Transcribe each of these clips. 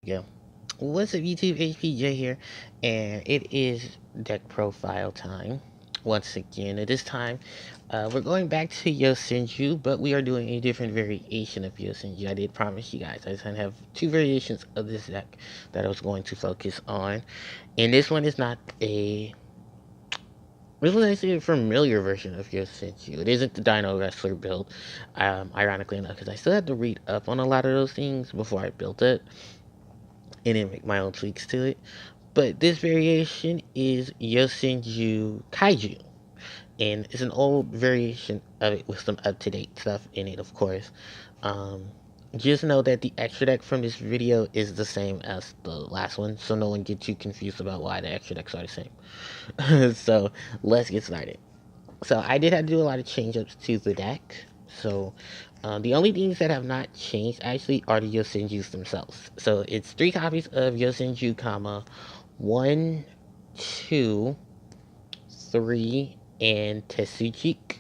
go. What's up, YouTube? HPJ here, and it is deck profile time. Once again, at this time, we're going back to Yosenju, but we are doing a different variation of Yosenju. I did promise you guys I was going to have two variations of this deck that I was going to focus on, and this one is not a really nice a familiar version of Yosenju. It isn't the Dino Wrestler build, ironically enough, because I still had to read up on a lot of those things before I built it and then make my own tweaks to it. But this variation is Yosenju Kaiju, and it's an old variation of it with some up-to-date stuff in it, of course. Um, just know that the extra deck from this video is the same as the last one, so no one get too confused about why the extra decks are the same. So let's get started. So I did have to do a lot of change-ups to the deck. So the only things that have not changed actually are the Yosenjus themselves. So it's 3 copies of Yosenju, comma, 1, 2, 3, and Tetsuchik.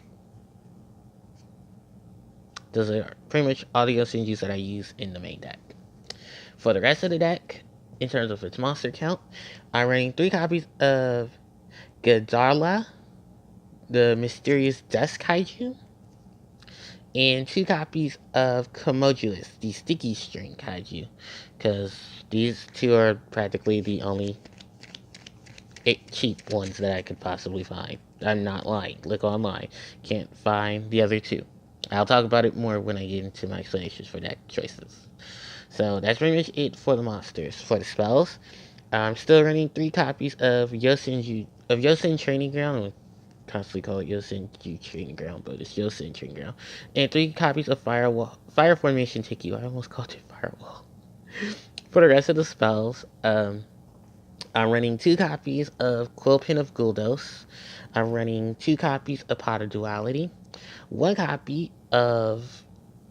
Those are pretty much all the Yosenjus that I use in the main deck. For the rest of the deck, in terms of its monster count, I'm running 3 copies of Gadarla, the Mysterious Dust Kaiju, and 2 copies of Komodulus, the Sticky String Kaiju, because these 2 are practically the only cheap ones that I could possibly find. I'm not lying. Look online. Can't find the other 2. I'll talk about it more when I get into my explanations for deck choices. So that's pretty much it for the monsters. For the spells, I'm still running 3 copies of Yosen Training Ground. Constantly call it Yosenju Training Ground, but it's Yosen Training Ground. And 3 copies of Fire Formation Tiki. I almost called it Firewall. For the rest of the spells, I'm running 2 copies of Quillpin of Guldos. I'm running 2 copies of Pot of Duality. 1 copy of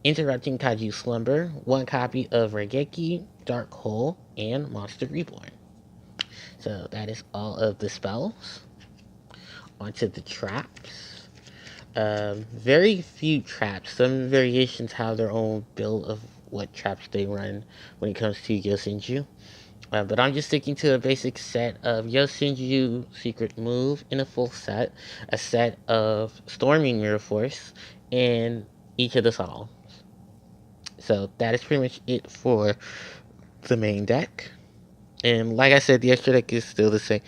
Interrupting Kaiju Slumber. 1 copy of Regeki, Dark Hole, and Monster Reborn. So that is all of the spells. Onto the traps. Very few traps. Some variations have their own build of what traps they run when it comes to Yosenju. But I'm just sticking to a basic set of Yosenju Secret Move in a full set, a set of Storming Mirror Force, and each of the songs. So that is pretty much it for the main deck. And like I said, the extra deck is still the same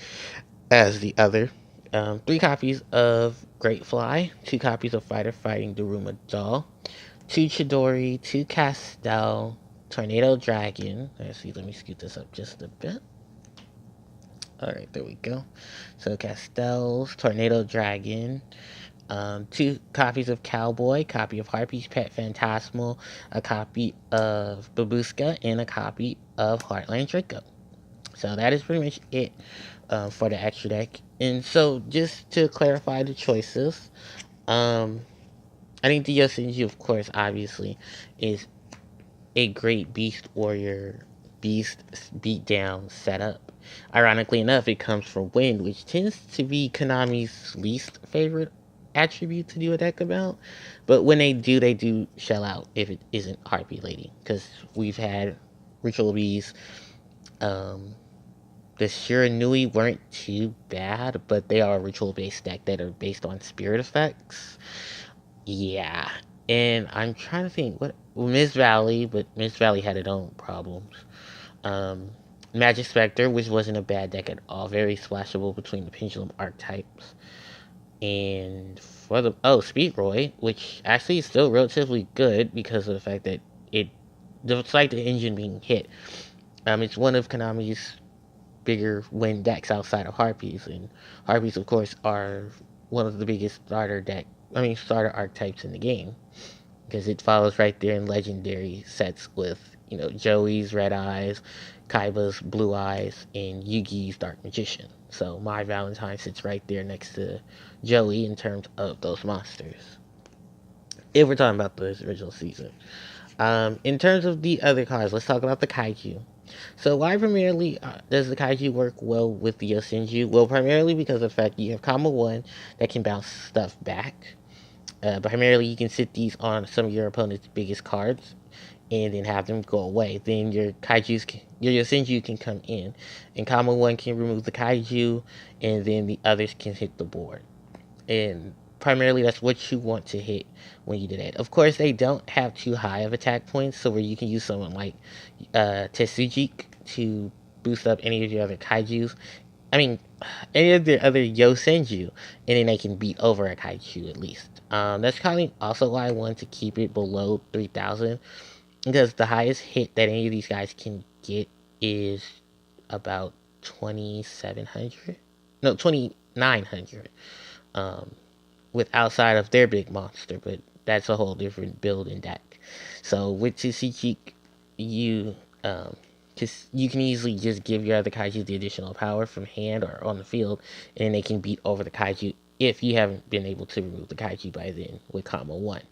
as the other. 3 copies of Great Fly, 2 copies of Fighter Fighting Daruma Doll, 2 Chidori, 2 Castel, Tornado Dragon. Let's see, let me scoot this up just a bit. Alright, there we go. So Castell's, Tornado Dragon, 2 copies of Cowboy, copy of Harpie's Pet Phantasmal, a copy of Babushka, and a copy of Heartland Draco. So that is pretty much it for the extra deck. And so just to clarify the choices, I think the Yosenju, of course, obviously, is a great Beast Warrior, Beast Beatdown setup. Ironically enough, it comes from Wind, which tends to be Konami's least favorite attribute to do a deck about. But when they do shell out if it isn't Harpie Lady. Because we've had Ritual Bees, the Shiranui weren't too bad, but they are a ritual-based deck that are based on spirit effects. Yeah, and I'm trying to think what Miss Valley, but Miss Valley had its own problems. Magic Spectre, which wasn't a bad deck at all, very splashable between the Pendulum archetypes. And for the Speed Roy, which actually is still relatively good because of the fact that despite the engine being hit, it's one of Konami's bigger win decks outside of Harpies, and Harpies, of course, are one of the biggest starter archetypes in the game, because it follows right there in legendary sets with, Joey's Red Eyes, Kaiba's Blue Eyes, and Yugi's Dark Magician. So My Valentine sits right there next to Joey in terms of those monsters, if we're talking about the original season. In terms of the other cards, let's talk about the Kaiju. So why primarily does the Kaiju work well with the Yosenju? Well, primarily because of the fact you have combo 1 that can bounce stuff back. But primarily you can sit these on some of your opponent's biggest cards. and then have them go away. Then your your Yosenju can come in, and combo one can remove the kaiju, and then the others can hit the board. And primarily, that's what you want to hit when you do that. Of course, they don't have too high of attack points, so where you can use someone like Tetsujik to boost up any of your other kaijus. I mean, any of the other Yosenju, and then they can beat over a kaiju at least. That's kind of also why I wanted to keep it below 3,000, because the highest hit that any of these guys can get is about 2,700. No, 2,900. Um, with outside of their big monster, but that's a whole different build and deck. So with Tsuchik, you just you can easily just give your other kaiju the additional power from hand or on the field, and they can beat over the kaiju if you haven't been able to remove the kaiju by then with combo one.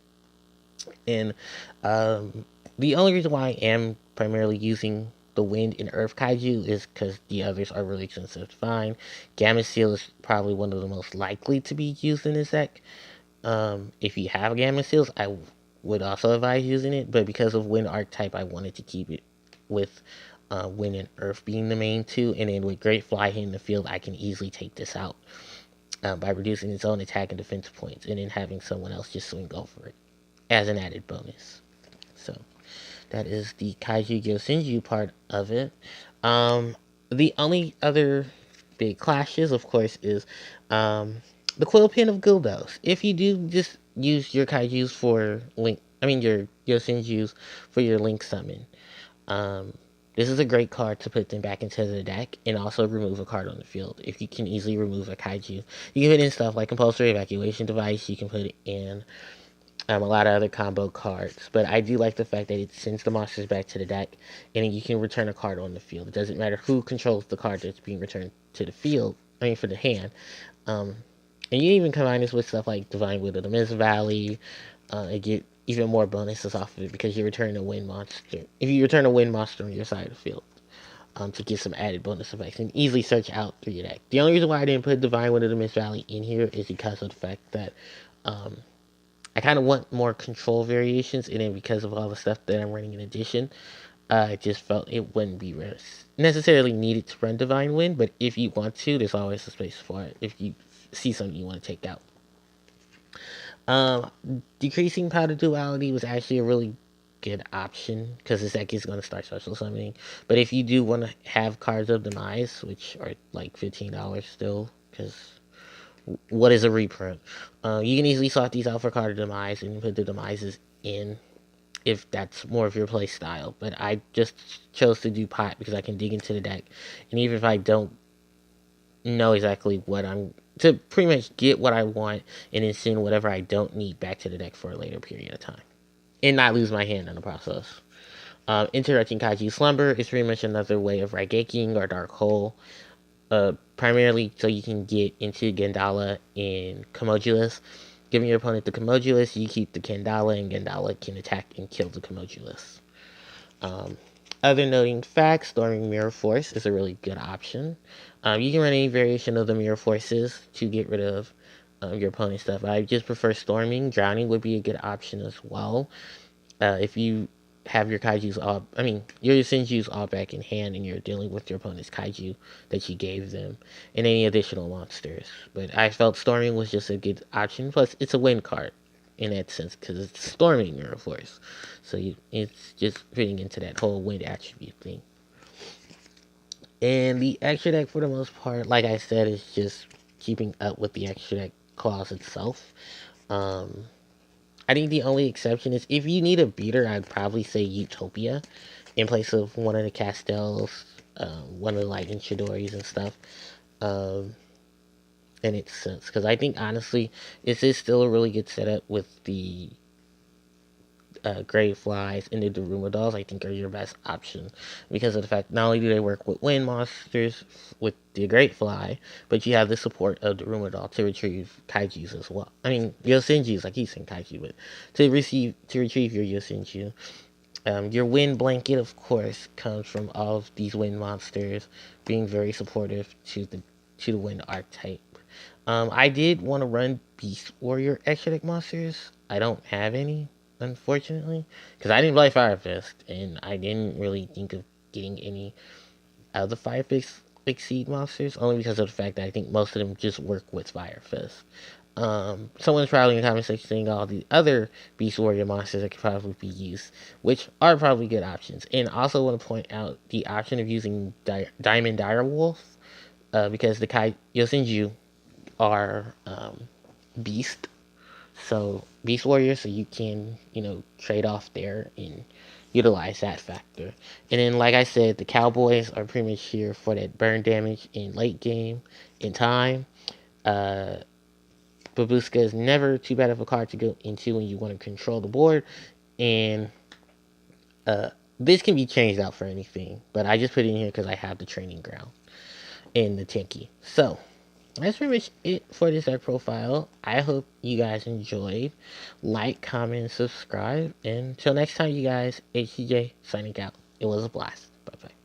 And the only reason why I am primarily using the wind and earth kaiju is because the others are really expensive to find. Gamma Seal is probably one of the most likely to be used in this deck. If you have Gamma Seals, I would also advise using it, but because of Wind Archetype, I wanted to keep it with Wind and Earth being the main two, and then with Great Fly hitting the field, I can easily take this out by reducing its own attack and defense points, and then having someone else just swing over it as an added bonus. So that is the Kaiju Yosenju part of it. The only other big clashes, of course, is the Quill Pin of Gildos. If you do just use your Kaijus for link, I mean your Yosenjus for your link summon, um, this is a great card to put them back into the deck and also remove a card on the field. If you can easily remove a Kaiju, you can put in stuff like Compulsory Evacuation Device. You can put it in a lot of other combo cards, but I do like the fact that it sends the monsters back to the deck, and then you can return a card on the field. It doesn't matter who controls the card that's being returned to the field. I mean, for the hand. Um, and you even combine this with stuff like Divine Wind of the Mist Valley, and get even more bonuses off of it because you return a wind monster. If you return a wind monster on your side of the field, to get some added bonus effects and easily search out through your deck. The only reason why I didn't put Divine Wind of the Mist Valley in here is because of the fact that um, I kind of want more control variations, and then because of all the stuff that I'm running in addition, I just felt it wouldn't be necessarily needed to run Divine Wind, but if you want to, there's always a space for it if you see something you want to take out. Um, Decreasing powder duality was actually a really good option because this deck is going to start special summoning. But if you do want to have cards of demise, which are like $15 still, because what is a reprint? You can easily swap these out for card of demise and put the demises in if that's more of your play style. But I just chose to do pot because I can dig into the deck, and even if I don't know exactly what I'm to pretty much get what I want and then send whatever I don't need back to the deck for a later period of time and not lose my hand in the process. Interrupting Kaiji Slumber is pretty much another way of Raigeking or Dark Hole, primarily so you can get into Gandala and Commodulus. Giving your opponent the Commodulus, you keep the Gandala, and Gandala can attack and kill the Commodulus. Um, Other noting facts, Storming Mirror Force is a really good option. You can run any variation of the Mirror Forces to get rid of your opponent's stuff. I just prefer Storming. Drowning would be a good option as well. If you have your kaijus all, I mean, your Senjus all back in hand and you're dealing with your opponent's kaiju that you gave them and any additional monsters. But I felt Storming was just a good option. Plus, it's a win card in that sense because it's Storming Mirror Force. So it's just fitting into that whole wind attribute thing. And the extra deck, for the most part, like I said, is just keeping up with the extra deck clause itself. Um, I think the only exception is if you need a beater, I'd probably say Utopia in place of one of the Castels, one of the Lightning Chidoris and stuff. Um, and it sense because I think honestly, this is still a really good setup with the Grave Flies and the Daruma Dolls. I think are your best option because of the fact not only do they work with wind monsters with the Great Fly, but you have the support of the Daruma Doll to retrieve Kaiju's as well. I mean Yosenju's, I keep saying Kaiju, but to retrieve your Yosenju. Your wind blanket, of course, comes from all of these wind monsters being very supportive to the wind archetype. I did want to run Beast Warrior extra deck monsters. I don't have any. unfortunately, because I didn't play Fire Fist, and I didn't really think of getting any of the Fire Fist Exceed monsters, only because of the fact that I think most of them just work with Fire Fist. Someone's probably in the comment section saying all the other Beast Warrior monsters that could probably be used, which are probably good options. And I also want to point out the option of using Diamond Direwolf, because the Yosenju are Beast, so Beast Warrior, so you can, trade off there and utilize that factor. And then, like I said, the Cowboys are pretty much here for that burn damage in late game, in time. Uh, Babuska is never too bad of a card to go into when you want to control the board, and this can be changed out for anything, but I just put it in here because I have the training ground and the Tinky. So that's pretty much it for this art profile. I hope you guys enjoyed. Like, comment, and subscribe. And until next time, you guys, HCJ signing out. It was a blast. Bye bye.